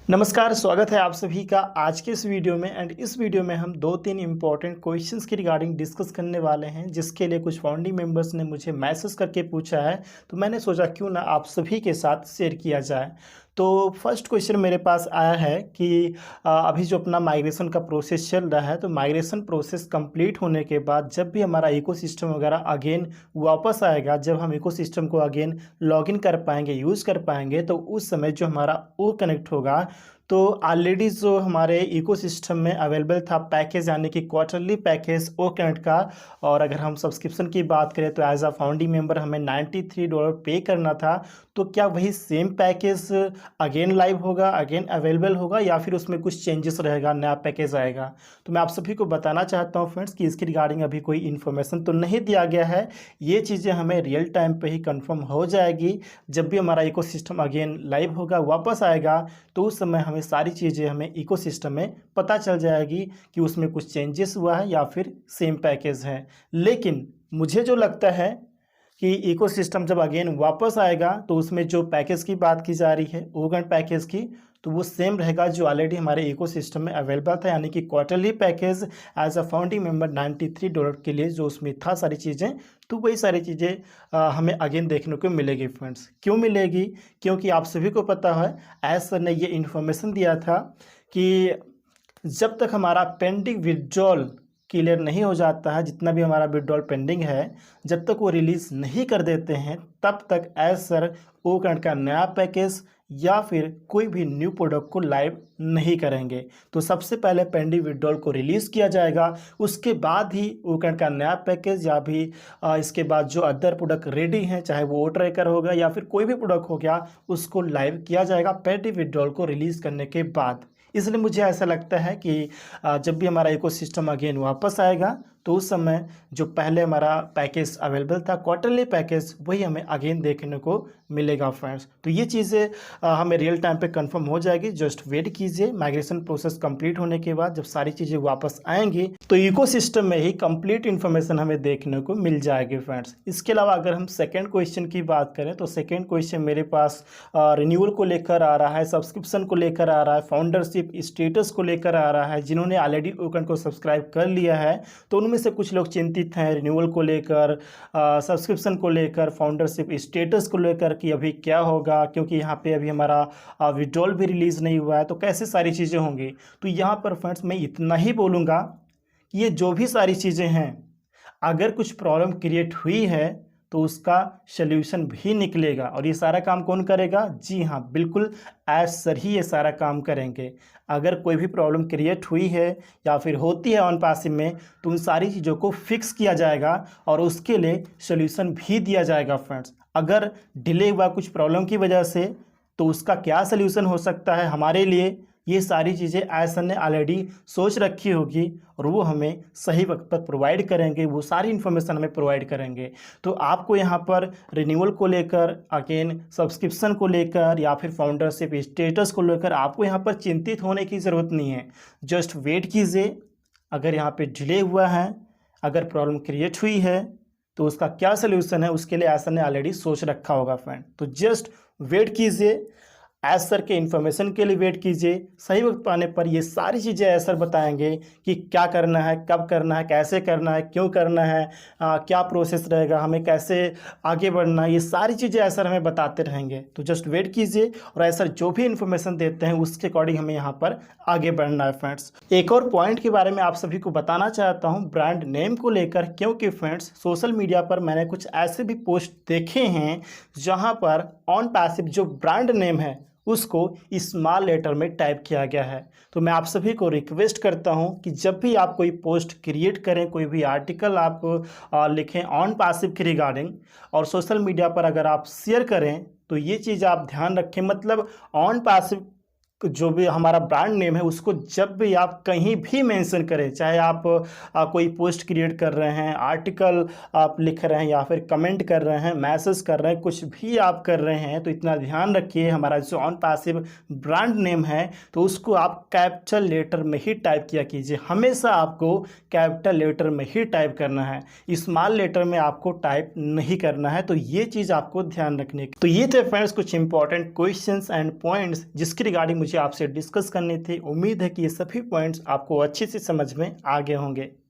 नमस्कार, स्वागत है आप सभी का आज के इस वीडियो में। इस वीडियो में हम दो तीन इंपॉर्टेंट क्वेश्चंस की रिगार्डिंग डिस्कस करने वाले हैं, जिसके लिए कुछ फाउंडिंग मेंबर्स ने मुझे मैसेज करके पूछा है, तो मैंने सोचा क्यों ना आप सभी के साथ शेयर किया जाए। तो फर्स्ट क्वेश्चन मेरे पास आया है कि अभी जो अपना माइग्रेशन का प्रोसेस चल रहा है, तो माइग्रेशन प्रोसेस कंप्लीट होने के बाद जब भी हमारा इकोसिस्टम वगैरह अगेन वापस आएगा, जब हम इकोसिस्टम को अगेन लॉगिन कर पाएंगे, यूज़ कर पाएंगे, तो उस समय जो हमारा ओ कनेक्ट होगा, तो ऑलरेडी जो हमारे इकोसिस्टम में अवेलेबल था पैकेज, यानी कि क्वार्टरली पैकेज ओ कनेक्ट का, और अगर हम सब्सक्रिप्शन की बात करें तो एज अ फाउंडिंग मेंबर हमें $93 पे करना था। तो क्या वही सेम पैकेज अगेन लाइव होगा, अगेन अवेलेबल होगा, या फिर उसमें कुछ चेंजेस रहेगा, नया पैकेज आएगा? तो मैं आप सभी को बताना चाहता हूँ फ्रेंड्स कि इसके रिगार्डिंग अभी कोई इन्फॉर्मेशन तो नहीं दिया गया है। ये चीज़ें हमें रियल टाइम पे ही कंफर्म हो जाएगी। जब भी हमारा इकोसिस्टम अगेन लाइव होगा, वापस आएगा, तो उस समय हमें सारी चीज़ें हमें इकोसिस्टम में पता चल जाएगी कि उसमें कुछ चेंजेस हुआ है या फिर सेम पैकेज है। लेकिन मुझे जो लगता है कि इकोसिस्टम जब अगेन वापस आएगा, तो उसमें जो पैकेज की बात की जा रही है ओगन पैकेज की, तो वो सेम रहेगा जो ऑलरेडी हमारे इकोसिस्टम में अवेलेबल था, यानी कि quarterly package as a founding member $93 के लिए जो उसमें था सारी चीज़ें, तो वही सारी चीज़ें हमें अगेन देखने को मिलेगी फ्रेंड्स। क्यों मिलेगी? क्योंकि आप सभी को पता है एज सर ने ये इन्फॉर्मेशन दिया था कि जब तक हमारा पेंडिंग विड्रॉल क्लियर नहीं हो जाता है, जितना भी हमारा विड्रॉल पेंडिंग है, जब तक वो रिलीज़ नहीं कर देते हैं, तब तक एज सर ओ करंट का नया पैकेज या फिर कोई भी न्यू प्रोडक्ट को लाइव नहीं करेंगे। तो सबसे पहले पेंडिंग विड्रॉल को रिलीज़ किया जाएगा, उसके बाद ही ओ करंट का नया पैकेज या भी इसके बाद जो अदर प्रोडक्ट रेडी हैं, चाहे वो ओ ट्रैकर होगा या फिर कोई भी प्रोडक्ट हो गया, उसको लाइव किया जाएगा पेंडिंग विड्रॉल को रिलीज़ करने के बाद। इसलिए मुझे ऐसा लगता है कि जब भी हमारा इकोसिस्टम अगेन वापस आएगा, तो उस समय जो पहले हमारा पैकेज अवेलेबल था क्वार्टरली पैकेज, वही हमें अगेन देखने को मिलेगा फ्रेंड्स। तो ये चीज़ें हमें रियल टाइम पे कंफर्म हो जाएगी। जस्ट वेट कीजिए, माइग्रेशन प्रोसेस कंप्लीट होने के बाद जब सारी चीज़ें वापस आएंगी, तो इकोसिस्टम में ही कंप्लीट इन्फॉर्मेशन हमें देखने को मिल जाएगी फ्रेंड्स। इसके अलावा अगर हम सेकेंड क्वेश्चन की बात करें, तो सेकेंड क्वेश्चन मेरे पास रिन्यूअल को लेकर आ रहा है, सब्सक्रिप्शन को लेकर आ रहा है, फाउंडरशिप स्टेटस को लेकर आ रहा है। जिन्होंने ऑलरेडी ओकन को सब्सक्राइब कर लिया है, तो उनमें से कुछ लोग चिंतित हैं रिन्यूअल को लेकर, सब्सक्रिप्शन को लेकर, फाउंडरशिप स्टेटस को लेकर कि अभी क्या होगा, क्योंकि यहाँ पे अभी हमारा विड्रॉल भी रिलीज़ नहीं हुआ है, तो कैसे सारी चीज़ें होंगी। तो यहाँ पर फ्रेंड्स मैं इतना ही बोलूँगा कि ये जो भी सारी चीज़ें हैं, अगर कुछ प्रॉब्लम क्रिएट हुई है तो उसका सल्यूशन भी निकलेगा। और ये सारा काम कौन करेगा? जी हाँ, बिल्कुल एज सर ही ये सारा काम करेंगे। अगर कोई भी प्रॉब्लम क्रिएट हुई है या फिर होती है ऑन पासिव में, तो उन सारी चीज़ों को फिक्स किया जाएगा और उसके लिए सल्यूशन भी दिया जाएगा फ्रेंड्स। अगर डिले हुआ कुछ प्रॉब्लम की वजह से, तो उसका क्या सल्यूशन हो सकता है हमारे लिए, ये सारी चीज़ें ऐसा ने ऑलरेडी सोच रखी होगी और वो हमें सही वक्त पर प्रोवाइड करेंगे, वो सारी इन्फॉर्मेशन हमें प्रोवाइड करेंगे। तो आपको यहाँ पर रिन्यूअल को लेकर, अगेन सब्सक्रिप्शन को लेकर या फिर फाउंडरशिप स्टेटस को लेकर आपको यहाँ पर चिंतित होने की ज़रूरत नहीं है। जस्ट वेट कीजिए। अगर यहाँ पे डिले हुआ है, अगर प्रॉब्लम क्रिएट हुई है, तो उसका क्या सोल्यूशन है, उसके लिए ऐसा ने ऑलरेडी सोच रखा होगा फ्रेंड। तो जस्ट वेट कीजिए, एज सर के इन्फॉर्मेशन के लिए वेट कीजिए। सही वक्त पाने पर ये सारी चीज़ें एज सर बताएंगे कि क्या करना है, कब करना है, कैसे करना है, क्यों करना है, क्या प्रोसेस रहेगा, हमें कैसे आगे बढ़ना है, ये सारी चीज़ें एज सर हमें बताते रहेंगे। तो जस्ट वेट कीजिए और एज सर जो भी इन्फॉर्मेशन देते हैं उसके अकॉर्डिंग हमें यहाँ पर आगे बढ़ना है फ्रेंड्स। एक और पॉइंट के बारे में आप सभी को बताना चाहता हूँ ब्रांड नेम को लेकर, क्योंकि फ्रेंड्स सोशल मीडिया पर मैंने कुछ ऐसे भी पोस्ट देखे हैं जहाँ पर ऑन पैसिव जो ब्रांड नेम है उसको स्मॉल लेटर में टाइप किया गया है। तो मैं आप सभी को रिक्वेस्ट करता हूं कि जब भी आप कोई पोस्ट क्रिएट करें, कोई भी आर्टिकल आप लिखें ऑन पैसिव के रिगार्डिंग, और सोशल मीडिया पर अगर आप शेयर करें, तो ये चीज़ आप ध्यान रखें। मतलब ऑन पैसिव जो भी हमारा ब्रांड नेम है उसको जब भी आप कहीं भी मेंशन करें, चाहे आप कोई पोस्ट क्रिएट कर रहे हैं, आर्टिकल आप लिख रहे हैं, या फिर कमेंट कर रहे हैं, मैसेज कर रहे हैं, कुछ भी आप कर रहे हैं, तो इतना ध्यान रखिए हमारा जो ऑन पैसिव ब्रांड नेम है, तो उसको आप कैपिटल लेटर में ही टाइप किया कीजिए। हमेशा आपको कैपिटल लेटर में ही टाइप करना है, स्मॉल लेटर में आपको टाइप नहीं करना है। तो ये चीज़ आपको ध्यान रखने की। तो ये थे फ्रेंड्स कुछ इंपॉर्टेंट क्वेश्चंस एंड पॉइंट्स जिसकी रिगार्डिंग मुझे आपसे डिस्कस करने थे। उम्मीद है कि ये सभी पॉइंट्स आपको अच्छे से समझ में आ गए होंगे।